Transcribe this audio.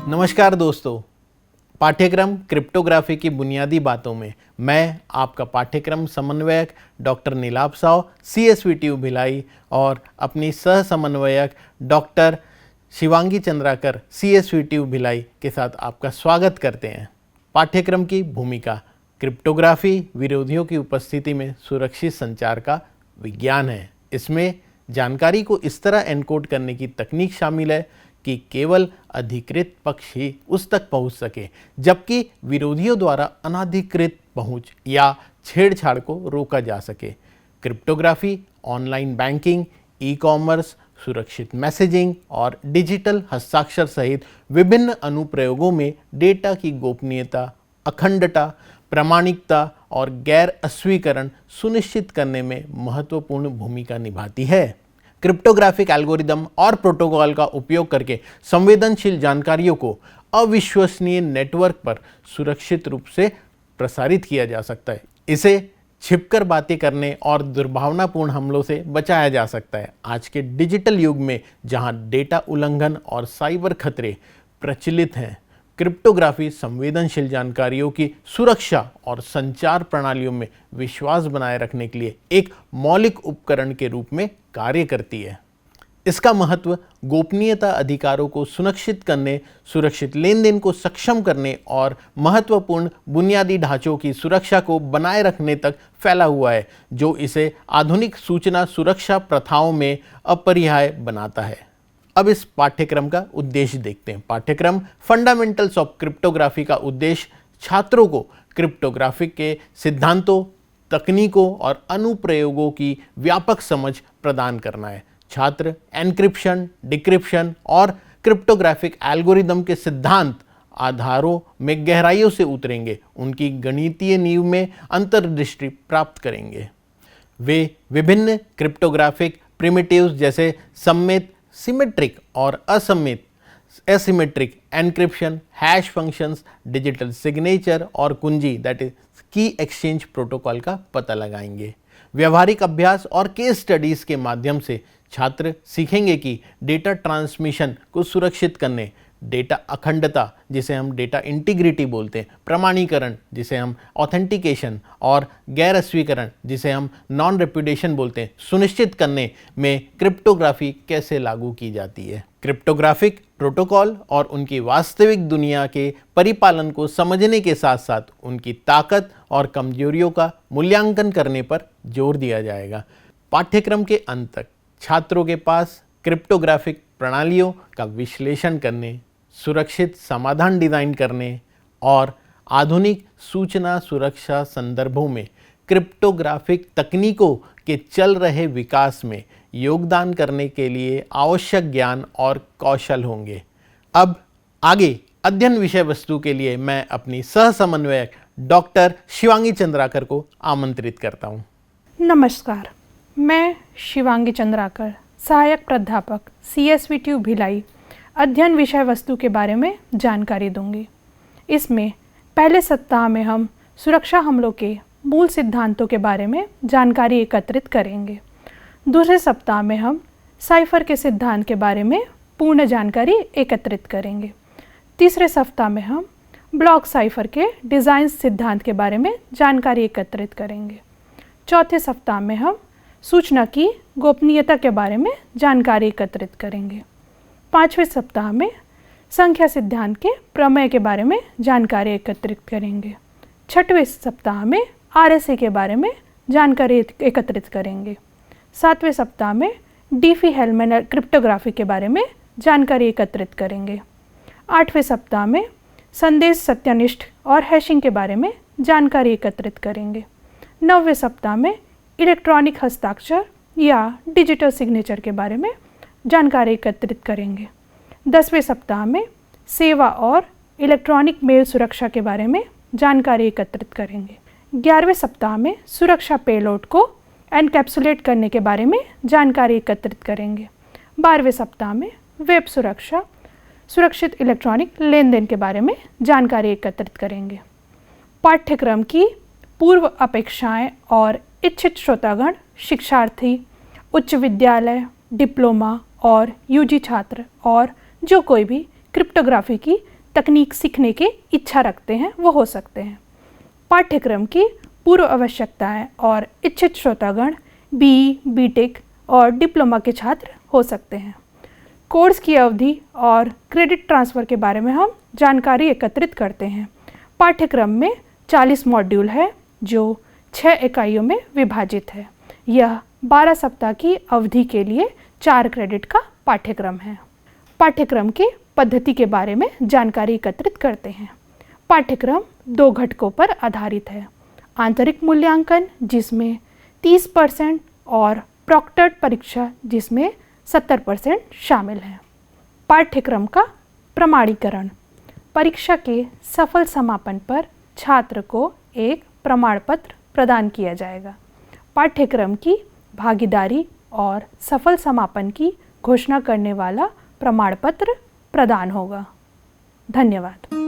नमस्कार दोस्तों, पाठ्यक्रम क्रिप्टोग्राफी की बुनियादी बातों में मैं आपका पाठ्यक्रम समन्वयक डॉक्टर नीलाभ साव CSVTU भिलाई और अपनी सह समन्वयक डॉक्टर शिवांगी चंद्राकर CSVTU भिलाई के साथ आपका स्वागत करते हैं। पाठ्यक्रम की भूमिका क्रिप्टोग्राफी विरोधियों की उपस्थिति में सुरक्षित संचार का विज्ञान है। इसमें जानकारी को इस तरह एनकोड करने की तकनीक शामिल है कि केवल अधिकृत पक्ष ही उस तक पहुंच सके, जबकि विरोधियों द्वारा अनधिकृत पहुंच या छेड़छाड़ को रोका जा सके। क्रिप्टोग्राफी ऑनलाइन बैंकिंग, ई-कॉमर्स, सुरक्षित मैसेजिंग और डिजिटल हस्ताक्षर सहित विभिन्न अनुप्रयोगों में डेटा की गोपनीयता, अखंडता, प्रामाणिकता और गैर अस्वीकरण सुनिश्चित करने में महत्वपूर्ण भूमिका निभाती है। क्रिप्टोग्राफिक एल्गोरिदम और प्रोटोकॉल का उपयोग करके संवेदनशील जानकारियों को अविश्वसनीय नेटवर्क पर सुरक्षित रूप से प्रसारित किया जा सकता है। इसे छिपकर बातें करने और दुर्भावनापूर्ण हमलों से बचाया जा सकता है। आज के डिजिटल युग में जहां डेटा उल्लंघन और साइबर खतरे प्रचलित हैं, क्रिप्टोग्राफी संवेदनशील जानकारियों की सुरक्षा और संचार प्रणालियों में विश्वास बनाए रखने के लिए एक मौलिक उपकरण के रूप में कार्य करती है। इसका महत्व गोपनीयता अधिकारों को सुनिश्चित करने, सुरक्षित लेन देन को सक्षम करने और महत्वपूर्ण बुनियादी ढांचों की सुरक्षा को बनाए रखने तक फैला हुआ है, जो इसे आधुनिक सूचना सुरक्षा प्रथाओं में अपरिहार्य बनाता है। अब इस पाठ्यक्रम का उद्देश्य देखते हैं। पाठ्यक्रम फंडामेंटल्स ऑफ क्रिप्टोग्राफी का उद्देश्य छात्रों को क्रिप्टोग्राफी के सिद्धांतों, तकनीकों और अनुप्रयोगों की व्यापक समझ प्रदान करना है। छात्र एन्क्रिप्शन, डिक्रिप्शन और क्रिप्टोग्राफिक एल्गोरिदम के सिद्धांत आधारों में गहराइयों से उतरेंगे, उनकी गणितीय नींव में अंतर्दृष्टि प्राप्त करेंगे। वे विभिन्न क्रिप्टोग्राफिक प्रिमिटिव्स जैसे सम्मित, सिमेट्रिक और असम्मित asymmetric encryption, hash functions, digital signature और कुंजी that is key exchange protocol का पता लगाएंगे। व्यवहारिक अभ्यास और केस स्टडीज के माध्यम से छात्र सीखेंगे कि डेटा ट्रांसमिशन को सुरक्षित करने, डेटा अखंडता जिसे हम डेटा इंटीग्रिटी बोलते हैं, प्रमाणीकरण जिसे हम ऑथेंटिकेशन और गैर अस्वीकरण जिसे हम नॉन रेपुडिएशन बोलते हैं, सुनिश्चित करने में क्रिप्टोग्राफी कैसे लागू की जाती है। क्रिप्टोग्राफिक प्रोटोकॉल और उनकी वास्तविक दुनिया के परिपालन को समझने के साथ साथ उनकी ताकत और कमजोरियों का मूल्यांकन करने पर जोर दिया जाएगा। पाठ्यक्रम के अंत तक छात्रों के पास क्रिप्टोग्राफिक प्रणालियों का विश्लेषण करने, सुरक्षित समाधान डिज़ाइन करने और आधुनिक सूचना सुरक्षा संदर्भों में क्रिप्टोग्राफिक तकनीकों के चल रहे विकास में योगदान करने के लिए आवश्यक ज्ञान और कौशल होंगे। अब आगे अध्ययन विषय वस्तु के लिए मैं अपनी सह समन्वयक डॉक्टर शिवांगी चंद्राकर को आमंत्रित करता हूँ। नमस्कार, मैं शिवांगी चंद्राकर, सहायक प्राध्यापक CSVTU भिलाई, अध्ययन विषय वस्तु के बारे में जानकारी दूंगी। इसमें पहले सप्ताह में हम सुरक्षा हमलों के मूल सिद्धांतों के बारे में जानकारी एकत्रित करेंगे। दूसरे सप्ताह में हम साइफर के सिद्धांत के बारे में पूर्ण जानकारी एकत्रित करेंगे। तीसरे सप्ताह में हम ब्लॉक साइफर के डिज़ाइन सिद्धांत के बारे में जानकारी एकत्रित करेंगे। चौथे सप्ताह में हम सूचना की गोपनीयता के बारे में जानकारी एकत्रित करेंगे। पाँचवें सप्ताह में संख्या सिद्धांत के प्रमेय के बारे में जानकारी एकत्रित करेंगे। छठवें सप्ताह में RSA के बारे में जानकारी एकत्रित करेंगे। सातवें सप्ताह में डिफी-हेलमैन क्रिप्टोग्राफी के बारे में जानकारी एकत्रित करेंगे। आठवें सप्ताह में संदेश सत्यनिष्ठ और हैशिंग के बारे में जानकारी एकत्रित करेंगे। नौवें सप्ताह में इलेक्ट्रॉनिक हस्ताक्षर या डिजिटल सिग्नेचर के बारे में जानकारी एकत्रित करेंगे। 10वें सप्ताह में सेवा और इलेक्ट्रॉनिक मेल सुरक्षा के बारे में जानकारी एकत्रित करेंगे। 11वें सप्ताह में सुरक्षा पेलोड को एनकैप्सुलेट करने के बारे में जानकारी एकत्रित करेंगे। 12वें सप्ताह में वेब सुरक्षा, सुरक्षित इलेक्ट्रॉनिक लेन देन के बारे में जानकारी एकत्रित करेंगे। पाठ्यक्रम की पूर्व अपेक्षाएं और इच्छित श्रोतागण, शिक्षार्थी, उच्च विद्यालय, डिप्लोमा और UG छात्र और जो कोई भी क्रिप्टोग्राफी की तकनीक सीखने की इच्छा रखते हैं वो हो सकते हैं। पाठ्यक्रम की पूर्व आवश्यकताएं और इच्छित श्रोतागण BE, BTech और डिप्लोमा के छात्र हो सकते हैं। कोर्स की अवधि और क्रेडिट ट्रांसफ़र के बारे में हम जानकारी एकत्रित करते हैं। पाठ्यक्रम में 40 मॉड्यूल है जो 6 इकाइयों में विभाजित है। यह 12 सप्ताह की अवधि के लिए 4 क्रेडिट का पाठ्यक्रम है। पाठ्यक्रम की पद्धति के बारे में जानकारी एकत्रित करते हैं। पाठ्यक्रम 2 घटकों पर आधारित है। आंतरिक मूल्यांकन जिसमें 30% और प्रॉक्टर्ड परीक्षा जिसमें 70% शामिल है। पाठ्यक्रम का प्रमाणीकरण। परीक्षा के सफल समापन पर छात्र को एक प्रमाण पत्र प्रदान किया जाएगा। पाठ्यक्रम की भागीदारी और सफल समापन की घोषणा करने वाला प्रमाण पत्र प्रदान होगा। धन्यवाद।